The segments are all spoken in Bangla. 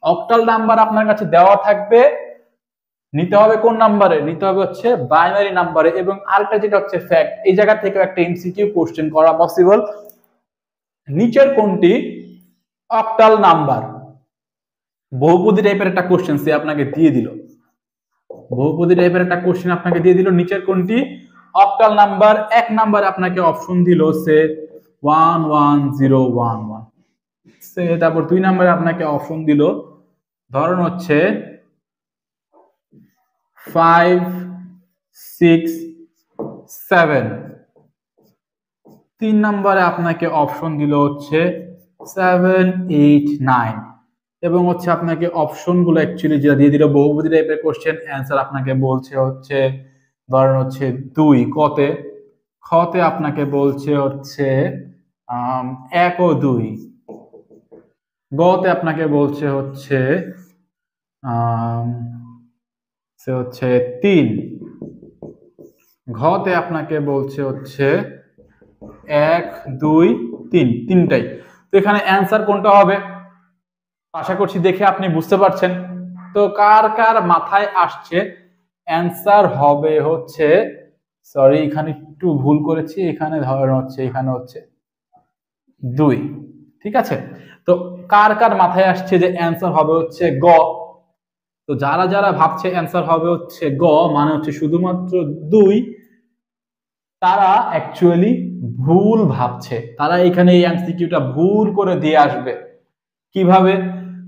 অক্টাল নাম্বার আপনার কাছে দেওয়া থাকবে, নিতে হবে কোন নাম্বারে, নিতে হবে হচ্ছে বাইনারি নাম্বারে। এবং আরেকটা যেটা হচ্ছে ফ্যাক্ট, এই জায়গা থেকে একটা এমসিকিউ কোশ্চেন করা পসিবল, নিচের কোনটি অক্টাল নাম্বার। বহুপদী টাইপের একটা কোশ্চেন সে আপনাকে দিয়ে দিল, বহুপদী টাইপের একটা কোশ্চেন আপনাকে দিয়ে দিল, নিচের কোনটি অক্টাল নাম্বার। এক নাম্বারে আপনাকে অপশন দিল সে 11011 সে, তারপর 2 নম্বরে আপনাকে অপশন দিল ধরুন হচ্ছে 567, 3 নম্বরে আপনাকে অপশন দিল হচ্ছে 789 এবং হচ্ছে আপনাকে অপশনগুলো অ্যাকচুয়ালি যেটা দিয়ে দিল বহুপদী টাইপের কোশ্চেন, অ্যান্সার আপনাকে বলছে হচ্ছে ধরুন হচ্ছে 2 কতে, খতে আপনাকে বলছে হচ্ছে 1 ও 2, গতে আপনাকে বলছে হচ্ছে 3, ঘতে আপনাকে বলছে হচ্ছে 1 2 3, তিনটাই। তো এখানে অ্যান্সার কোনটা হবে আশা করছি দেখে আপনি বুঝতে পারছেন। তো কার কার মাথায় আসছে অ্যান্সার হবে হচ্ছে, সরি এখানে একটু ভুল করেছি, এখানে ধরুন হচ্ছে এখানে হচ্ছে 2, ঠিক আছে। তো কার কার মাথায় আসছে যে অ্যান্সার হবে হচ্ছে গ, তো যারা যারা ভাবছে অ্যান্সার হবে হচ্ছে গ মানে হচ্ছে শুধুমাত্র 2, তারা অ্যাকচুয়ালি ভুল ভাবছে, তারা এখানে এই এমসিকিউটা ভুল করে দিয়ে আসবে। কিভাবে?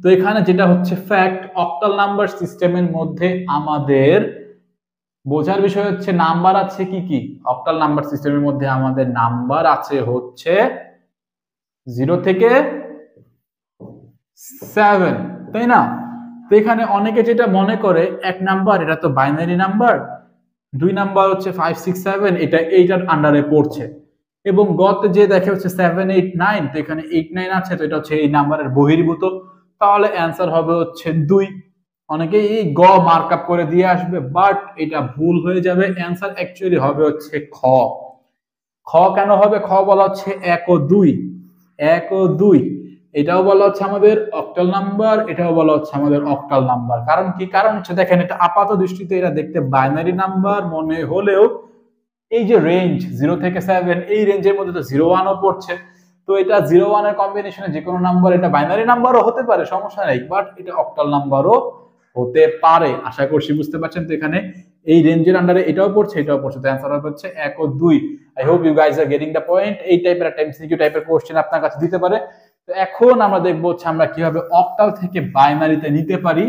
তো এখানে যেটা হচ্ছে ফ্যাক্ট, অক্টাল নাম্বার সিস্টেমের মধ্যে আমাদের বোঝার বিষয় হচ্ছে নাম্বার আছে কি কি। অক্টাল নাম্বার সিস্টেমের মধ্যে আমাদের নাম্বার আছে হচ্ছে 0 থেকে 7, তাই না? তো এখানে অনেকে যেটা মনে করে এক নাম্বার এটা তো বাইনারি নাম্বার, 2 নাম্বার হচ্ছে 5 6 7 এটা এইটার আন্ডারে পড়ছে, এবং গতে যে দেখে হচ্ছে 7 8 9, তো এখানে 8 9 আছে, তো এটা হচ্ছে এই নাম্বারের বহির্ভূত, তাহলে অ্যান্সার হবে হচ্ছে 2। অনেকে এই গ মার্ক আপ করে দিয়ে আসবে, বাট এটা ভুল হয়ে যাবে, অ্যান্সার অ্যাকচুয়ালি হবে হচ্ছে খ। খ কেন হবে? খ বলা হচ্ছে 1 ও 2, 1 ও 2 এটাও বলা হচ্ছে আমাদের অক্টাল নাম্বার, এটাও বলা হচ্ছে আমাদের অক্টাল নাম্বার। কারণ কি? কারণ হচ্ছে দেখেন এটা আপাত দৃষ্টিতে এটা দেখতে বাইনারি নাম্বার মনে হলেও এই যে রেঞ্জ 0 থেকে 7, এই রেঞ্জের মধ্যে তো 0 1 ও পড়ছে, তো এটা 0 1 এর কম্বিনেশনে যে কোনো নাম্বার, এটা বাইনারি নাম্বারও হতে পারে, সমস্যা নেই, বাট এটা অক্টাল নাম্বারও হতে পারে। আশা করছি বুঝতে পারছেন। তো এখানে এই রেঞ্জের আন্ডারে এটাও পড়ছে, এটাও পড়ছে, তো অ্যানসার হবে হচ্ছে 1 ও 2। I hope you guys are getting the point. এই টাইপের একটা এমসিকিউ টাইপের কোশ্চেন আপনার কাছে দিতে পারে। তো এখন আমরা দেখবো হচ্ছে আমরা কিভাবে অক্টাল থেকে বাইনারিতে নিতে পারি